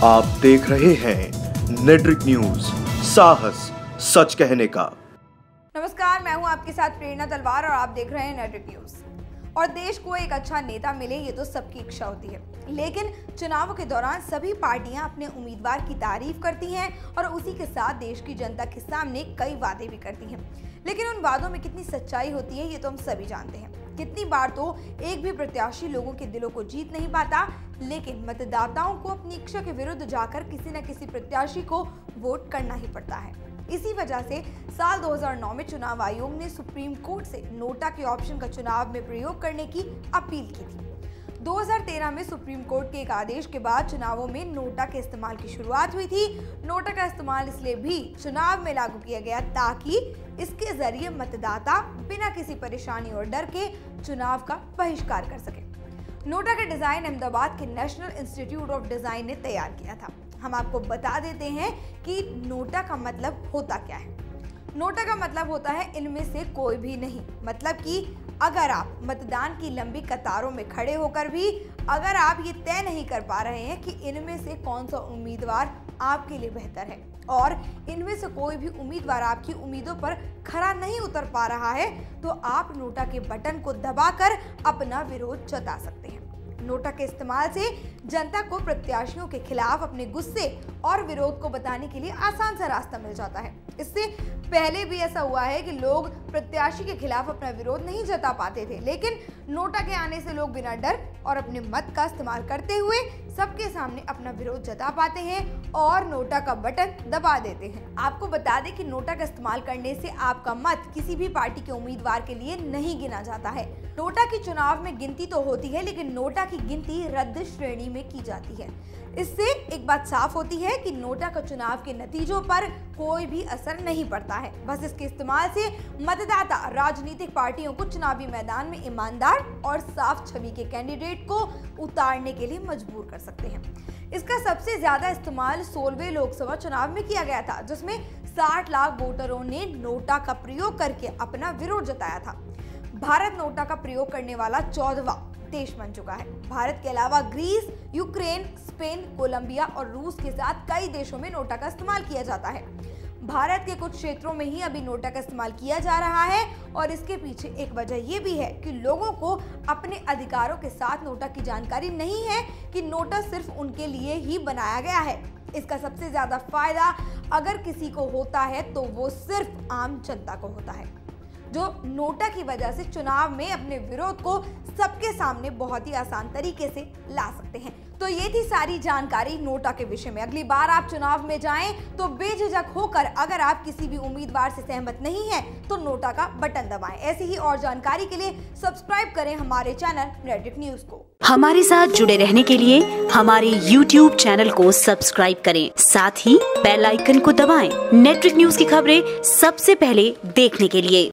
आप देख रहे हैं नेट्रिक न्यूज, साहस सच कहने का। नमस्कार, मैं हूं आपके साथ प्रेरणा तलवार और आप देख रहे हैं नेट्रिक न्यूज। और देश को एक अच्छा नेता मिले, ये तो सबकी इच्छा होती है, लेकिन चुनावों के दौरान सभी पार्टियां अपने उम्मीदवार की तारीफ करती हैं और उसी के साथ देश की जनता के सामने कई वादे भी करती हैं। लेकिन उन वादों में कितनी सच्चाई होती है, ये तो हम सभी जानते हैं। कितनी बार तो एक भी प्रत्याशी लोगों के दिलों को जीत नहीं पाता, लेकिन मतदाताओं को अपनी इच्छा के विरुद्ध जाकर किसी न किसी प्रत्याशी को वोट करना ही पड़ता है। इसी वजह से साल 2009 में चुनाव आयोग ने सुप्रीम कोर्ट से नोटा के ऑप्शन का चुनाव में प्रयोग करने की अपील की थी। 2013 में सुप्रीम कोर्ट के एक आदेश के बाद चुनावों में नोटा के इस्तेमाल की शुरुआत हुई थी। नोटा का इस्तेमाल इसलिए भी चुनाव में लागू किया गया ताकि इसके जरिए मतदाता बिना किसी परेशानी और डर के चुनाव का बहिष्कार कर सके। नोटा का डिजाइन अहमदाबाद के नेशनल इंस्टीट्यूट ऑफ डिजाइन ने तैयार किया था। हम आपको बता देते हैं कि नोटा का मतलब होता क्या है। नोटा का मतलब होता है इनमें से कोई भी नहीं। मतलब कि अगर आप मतदान की लंबी कतारों में खड़े होकर भी अगर आप ये तय नहीं कर पा रहे हैं कि इनमें से कौन सा उम्मीदवार आपके लिए बेहतर है और इनमें से कोई भी उम्मीदवार आपकी उम्मीदों पर खरा नहीं उतर पा रहा है, तो आप नोटा के बटन को दबाकर अपना विरोध जता सकते हैं। नोटा के इस्तेमाल से जनता को प्रत्याशियों के खिलाफ अपने गुस्से और विरोध को बताने के लिए आसान सा रास्ता मिल जाता है। इससे पहले भी ऐसा हुआ है कि लोग प्रत्याशी के खिलाफ अपना विरोध नहीं जता पाते थे, लेकिन नोटा के आने से लोग बिना डर और अपने मत का इस्तेमाल करते हुए सबके सामने अपना विरोध जता पाते हैं और नोटा का बटन दबा देते हैं। आपको बता दें कि नोटा का इस्तेमाल करने से आपका मत किसी भी पार्टी के उम्मीदवार के लिए नहीं गिना जाता है। नोटा की चुनाव में गिनती तो होती है, लेकिन नोटा की गिनती रद्द श्रेणी में की जाती है। इससे एक बात साफ होती है कि नोटा का चुनाव के नतीजों पर कोई भी असर नहीं पड़ता है। बस इसके इस्तेमाल से मतदाता राजनीतिक पार्टियों को चुनावी मैदान में ईमानदार और साफ छवि के कैंडिडेट को उतारने के लिए मजबूर कर सकते हैं। इसका सबसे ज्यादा इस्तेमाल 16वें लोकसभा चुनाव में किया गया था, जिसमें 60 लाख वोटरों ने नोटा का प्रयोग करके अपना विरोध जताया था। भारत नोटा का प्रयोग करने वाला 14वां देश बन चुका है। भारत के अलावा ग्रीस, यूक्रेन, स्पेन, कोलंबिया और रूस के साथ कई देशों में नोटा का इस्तेमाल किया जाता है। भारत के कुछ क्षेत्रों में ही अभी नोटा का इस्तेमाल किया जा रहा है और इसके पीछे एक वजह यह भी है कि लोगों को अपने अधिकारों के साथ नोटा की जानकारी नहीं है कि नोटा सिर्फ उनके लिए ही बनाया गया है। इसका सबसे ज्यादा फायदा अगर किसी को होता है तो वो सिर्फ आम जनता को होता है, जो नोटा की वजह से चुनाव में अपने विरोध को सबके सामने बहुत ही आसान तरीके से ला सकते हैं। तो ये थी सारी जानकारी नोटा के विषय में। अगली बार आप चुनाव में जाएं तो बेझिझक होकर अगर आप किसी भी उम्मीदवार से सहमत नहीं हैं तो नोटा का बटन दबाएं। ऐसी ही और जानकारी के लिए सब्सक्राइब करें हमारे चैनल नेट्रिक न्यूज को। हमारे साथ जुड़े रहने के लिए हमारे YouTube चैनल को सब्सक्राइब करें, साथ ही बेल आइकन को दबाएं। नेट्रिक न्यूज की खबरें सबसे पहले देखने के लिए।